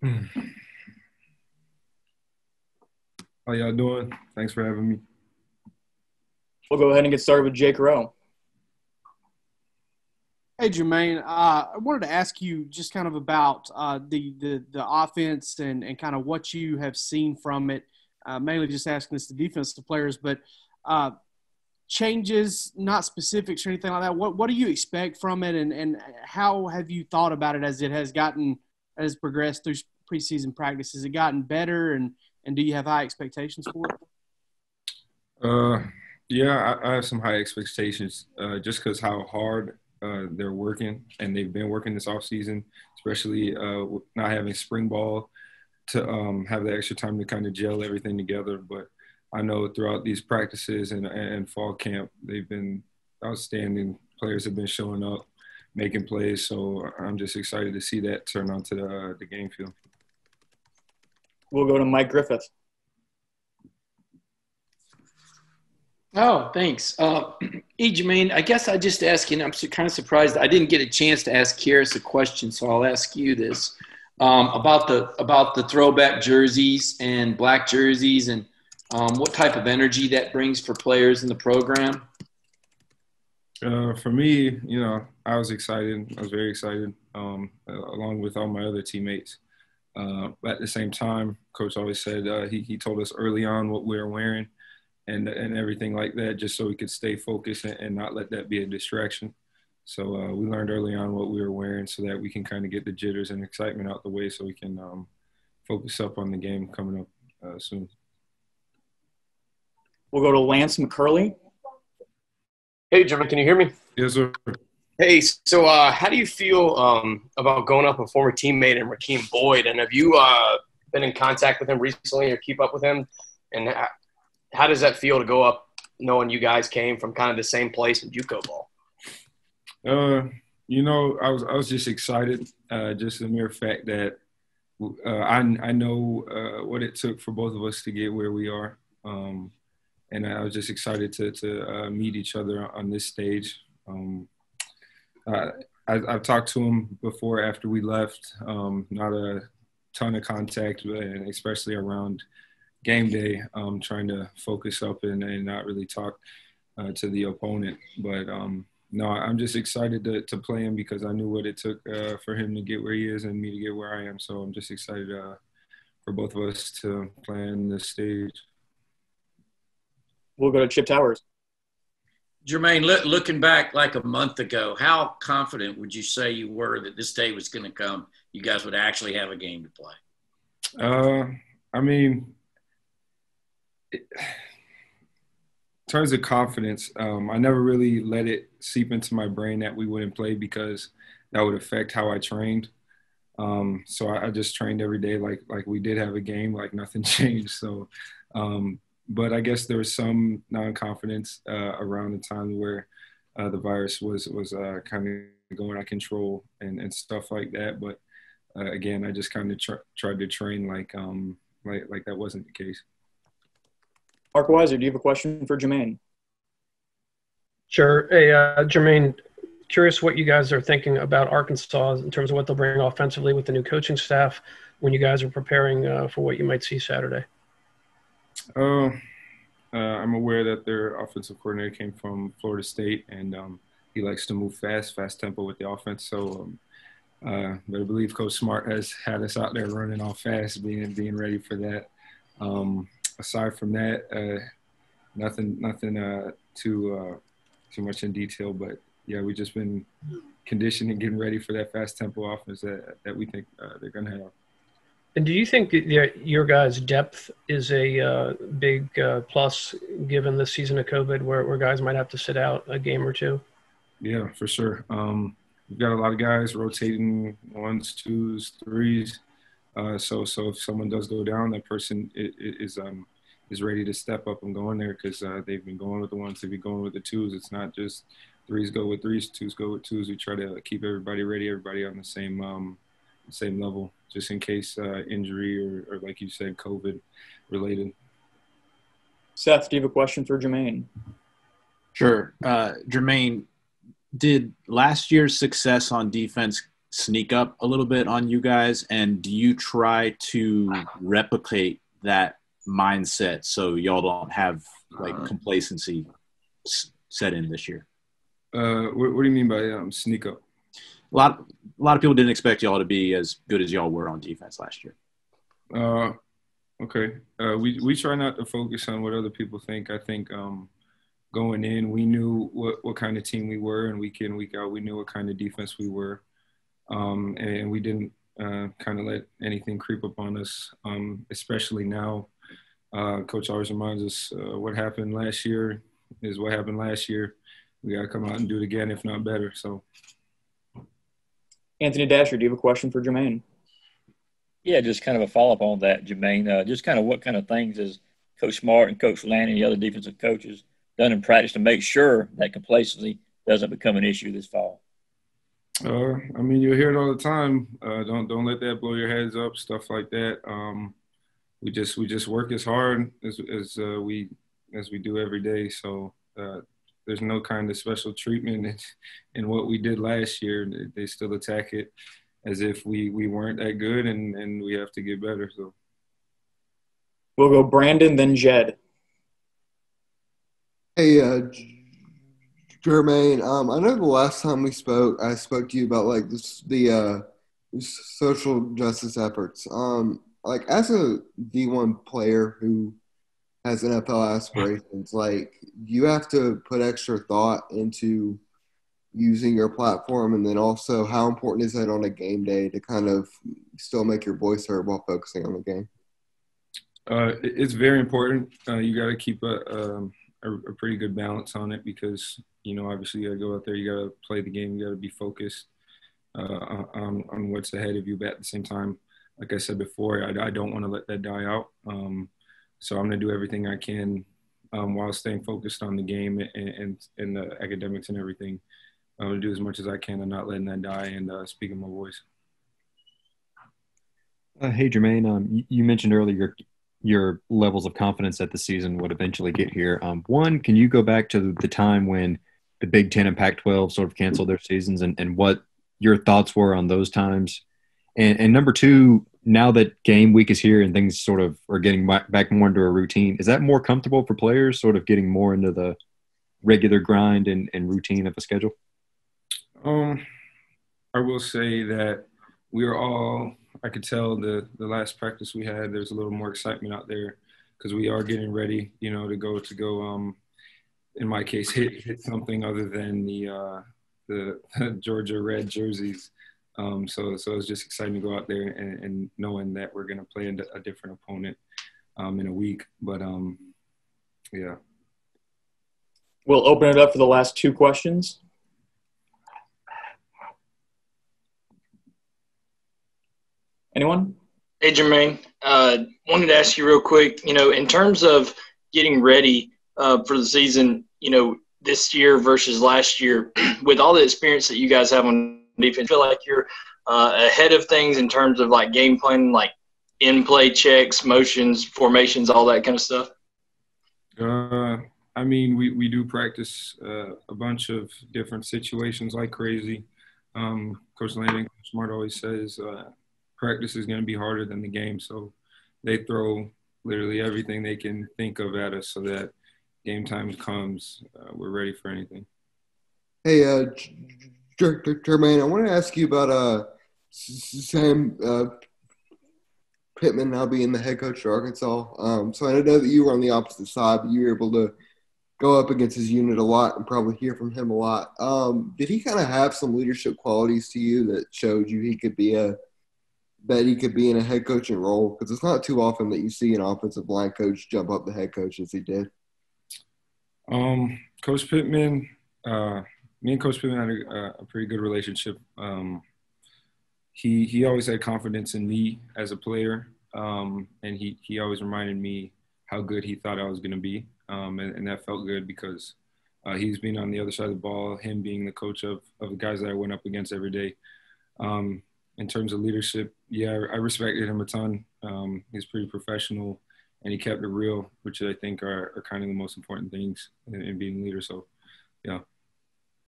Hmm. How y'all doing? Thanks for having me. We'll go ahead and get started with Jake Rowe. Hey, Jermaine, I wanted to ask you just kind of about the offense and kind of what you have seen from it. Mainly just asking this to defensive players, but uh, changes, not specifics or anything like that. What do you expect from it, and how have you thought about it as it has progressed through preseason practice? Has it gotten better, and do you have high expectations for it? Uh, yeah, I have some high expectations just because how hard they're working and they've been working this offseason, especially not having spring ball to have the extra time to kind of gel everything together. But I know throughout these practices and fall camp, they've been outstanding. Players have been showing up, making plays. So I'm just excited to see that turn onto the game field. We'll go to Mike Griffith. Oh, thanks. Jermaine, I guess I just ask you, and I'm kind of surprised I didn't get a chance to ask Karis a question, so I'll ask you this about the throwback jerseys and black jerseys and what type of energy that brings for players in the program. For me, I was excited. I was very excited, along with all my other teammates. But at the same time, Coach always said he told us early on what we were wearing and everything like that, just so we could stay focused and not let that be a distraction. So we learned early on what we were wearing so that we can kind of get the jitters and excitement out the way so we can focus up on the game coming up soon. We'll go to Lance McCurley. Hey, Jermaine, can you hear me? Yes, sir. Hey, so how do you feel about going up a former teammate and Rakeem Boyd? And have you been in contact with him recently or keep up with him? And how does that feel to go up knowing you guys came from kind of the same place in JUCO ball? I was just excited, just the mere fact that I know what it took for both of us to get where we are. And I was just excited to meet each other on this stage. I've talked to him before after we left, not a ton of contact, and especially around game day, trying to focus up and not really talk to the opponent. But no, I'm just excited to play him because I knew what it took for him to get where he is and me to get where I am. So I'm just excited for both of us to play on this stage. We'll go to Chip Towers. Jermaine, looking back like a month ago, how confident would you say you were that this day was going to come? You guys would actually have a game to play. In terms of confidence, I never really let it seep into my brain that we wouldn't play because that would affect how I trained. So I just trained every day like we did have a game, like nothing changed. So, but I guess there was some non-confidence around the time where the virus was kind of going out of control and stuff like that. But again, I just kind of tried to train like that wasn't the case. Mark Weiser, do you have a question for Jermaine? Sure. Hey, Jermaine, curious what you guys are thinking about Arkansas in terms of what they'll bring offensively with the new coaching staff when you guys are preparing for what you might see Saturday. I'm aware that their offensive coordinator came from Florida State, and he likes to move fast tempo with the offense. So, but I believe Coach Smart has had us out there running all fast, being ready for that. Aside from that, nothing too much in detail, but yeah, we've just been conditioning, getting ready for that fast tempo offense that we think they're going to have. And do you think that your guys' depth is a big plus given the season of COVID where guys might have to sit out a game or two? Yeah, for sure. We've got a lot of guys rotating ones, twos, threes. So if someone does go down, that person is ready to step up and go in there because they've been going with the ones, they've been going with the twos. It's not just threes go with threes, twos go with twos. We try to keep everybody ready, everybody on the same level, just in case injury or like you said, COVID related. Seth, do you have a question for Jermaine? Sure. Jermaine, did last year's success on defense sneak up a little bit on you guys? And do you try to replicate that mindset so y'all don't have like complacency set in this year? What do you mean by sneak up? A lot of people didn't expect y'all to be as good as y'all were on defense last year. Okay. We try not to focus on what other people think. I think going in, we knew what kind of team we were, and week in, week out, we knew what kind of defense we were. And we didn't kind of let anything creep up on us, especially now. Coach always reminds us what happened last year is what happened last year. We got to come out and do it again, if not better. So, Anthony Dasher, do you have a question for Jermaine? Yeah, just kind of a follow-up on that, Jermaine. Just kind of what kind of things has Coach Smart and Coach Lanning and the other defensive coaches done in practice to make sure that complacency doesn't become an issue this fall? I mean, you'll hear it all the time. Don't let that blow your heads up, stuff like that. We just work as hard as we do every day. So there's no kind of special treatment in what we did last year. They still attack it as if we weren't that good, and we have to get better. So we'll go Brandon, then Jed. Hey, Jermaine, I know the last time we spoke, I spoke to you about like the social justice efforts. Like as a D1 player who has NFL aspirations, like you have to put extra thought into using your platform, and then also how important is that on a game day to kind of still make your voice heard while focusing on the game? It's very important. You got to keep a pretty good balance on it because, you know, obviously you got to go out there, you got to play the game, you got to be focused on what's ahead of you. But at the same time, like I said before, I don't want to let that die out. So I'm going to do everything I can while staying focused on the game and the academics and everything. I'm going to do as much as I can and not letting that die and speaking my voice. Hey, Jermaine, you mentioned earlier your levels of confidence that the season would eventually get here. One, can you go back to the time when the Big Ten and Pac-12 sort of canceled their seasons and what your thoughts were on those times? And number two, now that game week is here and things sort of are getting back more into a routine, is that more comfortable for players sort of getting more into the regular grind and routine of a schedule? I will say that we are all – I could tell the last practice we had, there's a little more excitement out there because we are getting ready, you know, to go in my case, hit something other than the Georgia red jerseys. So it's just exciting to go out there and knowing that we're going to play a different opponent in a week. But, yeah. We'll open it up for the last two questions. Anyone? Hey, Jermaine. Wanted to ask you real quick, you know, in terms of getting ready for the season, you know, this year versus last year, with all the experience that you guys have on defense, feel like you're ahead of things in terms of like game planning, like in-play checks, motions, formations, all that kind of stuff? I mean, we do practice a bunch of different situations like crazy. Coach Lanning, Coach Smart always says practice is going to be harder than the game. So they throw literally everything they can think of at us so that game time comes, we're ready for anything. Hey, Jermaine, I want to ask you about Sam Pittman now being the head coach of Arkansas. So I know that you were on the opposite side, but you were able to go up against his unit a lot and probably hear from him a lot. Did he kind of have some leadership qualities to you that showed you he could be in a head coaching role? Because it's not too often that you see an offensive line coach jump up the head coach as he did. Coach Pittman, me and Coach Pittman had a pretty good relationship. He always had confidence in me as a player, and he always reminded me how good he thought I was going to be, and that felt good because he's been on the other side of the ball, him being the coach of the guys that I went up against every day. In terms of leadership, yeah, I respected him a ton. He's pretty professional, and he kept it real, which I think are kind of the most important things in being a leader. So, yeah.